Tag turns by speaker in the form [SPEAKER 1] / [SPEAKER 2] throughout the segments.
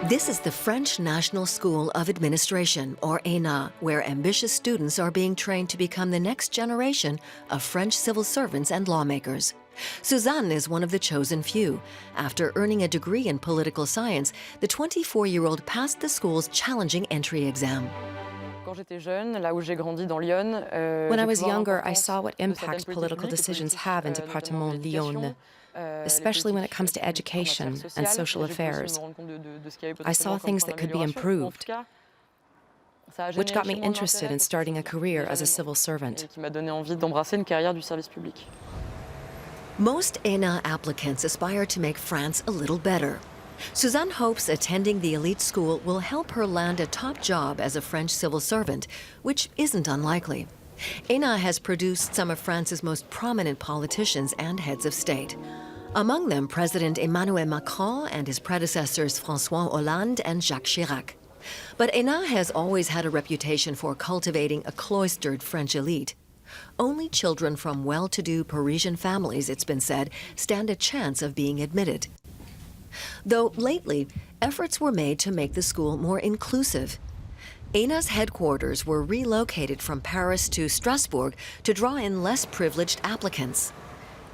[SPEAKER 1] This is the French National School of Administration, or ENA, where ambitious students are being trained to become the next generation of French civil servants and lawmakers. Suzanne is one of the chosen few. After earning a degree in political science, the 24-year-old passed the school's challenging entry exam.
[SPEAKER 2] When I was younger, I saw what impact political decisions have in Département Lyon, especially when it comes to education and social affairs. I saw things that could be improved, which got me interested in starting a career as a civil servant.
[SPEAKER 1] Most ENA applicants aspire to make France a little better. Suzanne hopes attending the elite school will help her land a top job as a French civil servant, which isn't unlikely. ENA has produced some of France's most prominent politicians and heads of state. Among them, President Emmanuel Macron and his predecessors François Hollande and Jacques Chirac. But ENA has always had a reputation for cultivating a cloistered French elite. Only children from well-to-do Parisian families, it's been said, stand a chance of being admitted. Though lately, efforts were made to make the school more inclusive. ENA's headquarters were relocated from Paris to Strasbourg to draw in less privileged applicants.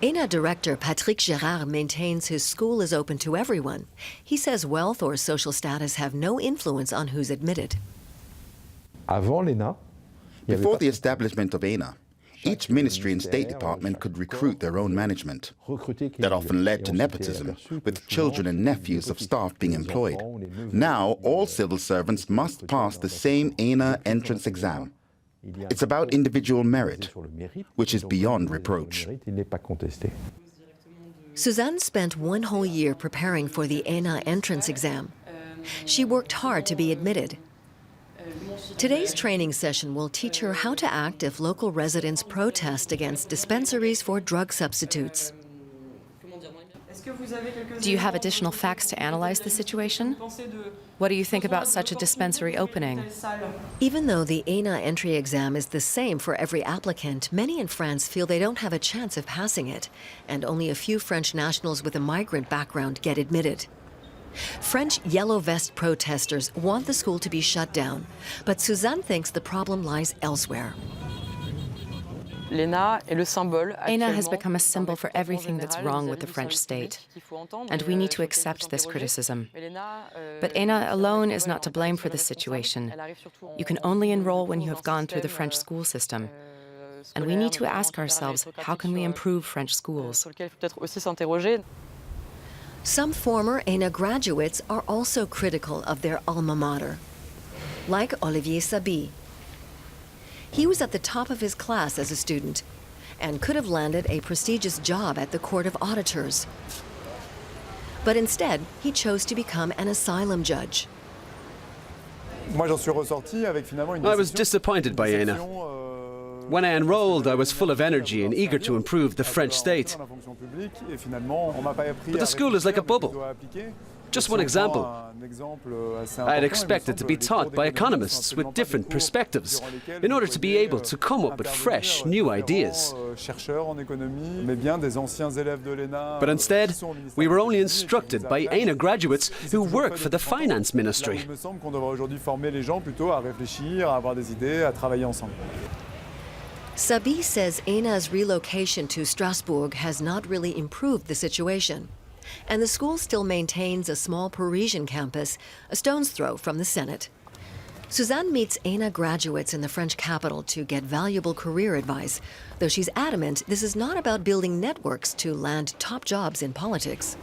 [SPEAKER 1] ENA director Patrick Gérard maintains his school is open to everyone. He says wealth or social status have no influence on who's admitted.
[SPEAKER 3] Before the establishment of ENA, each ministry and State Department could recruit their own management. That often led to nepotism, with children and nephews of staff being employed. Now, all civil servants must pass the same ENA entrance exam. It's about individual merit, which is beyond reproach.
[SPEAKER 1] Suzanne spent one whole year preparing for the ENA entrance exam. She worked hard to be admitted. Today's training session will teach her how to act if local residents protest against dispensaries for drug substitutes.
[SPEAKER 2] Do you have additional facts to analyze the situation? What do you think about such a dispensary opening?
[SPEAKER 1] Even though the ENA entry exam is the same for every applicant, many in France feel they don't have a chance of passing it, and only a few French nationals with a migrant background get admitted. French Yellow Vest protesters want the school to be shut down, but Suzanne thinks the problem lies elsewhere.
[SPEAKER 2] ENA has become a symbol for everything that's wrong with the French state, and we need to accept this criticism. But ENA alone is not to blame for this situation. You can only enroll when you have gone through the French school system. And we need to ask ourselves, how can we improve French schools?
[SPEAKER 1] Some former ENA graduates are also critical of their alma mater, like Olivier Sabi. He was at the top of his class as a student and could have landed a prestigious job at the Court of Auditors. But instead, he chose to become an asylum judge.
[SPEAKER 4] I was disappointed by ENA. When I enrolled, I was full of energy and eager to improve the French state. But the school is like a bubble. Just one example. I had expected to be taught by economists with different perspectives in order to be able to come up with fresh, new ideas. But instead, we were only instructed by ENA graduates who work for the finance ministry.
[SPEAKER 1] Sabi says ENA's relocation to Strasbourg has not really improved the situation. And the school still maintains a small Parisian campus, a stone's throw from the Senate. Suzanne meets ENA graduates in the French capital to get valuable career advice, though she's adamant this is not about building networks to land top jobs in politics.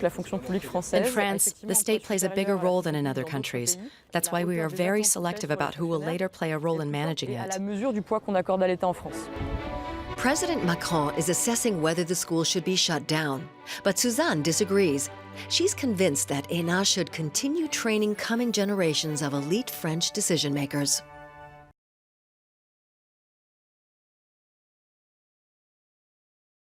[SPEAKER 2] In France, the state plays a bigger role than in other countries. That's why we are very selective about who will later play a role in managing it.
[SPEAKER 1] President Macron is assessing whether the school should be shut down, but Suzanne disagrees. She's convinced that ENA should continue training coming generations of elite French decision-makers.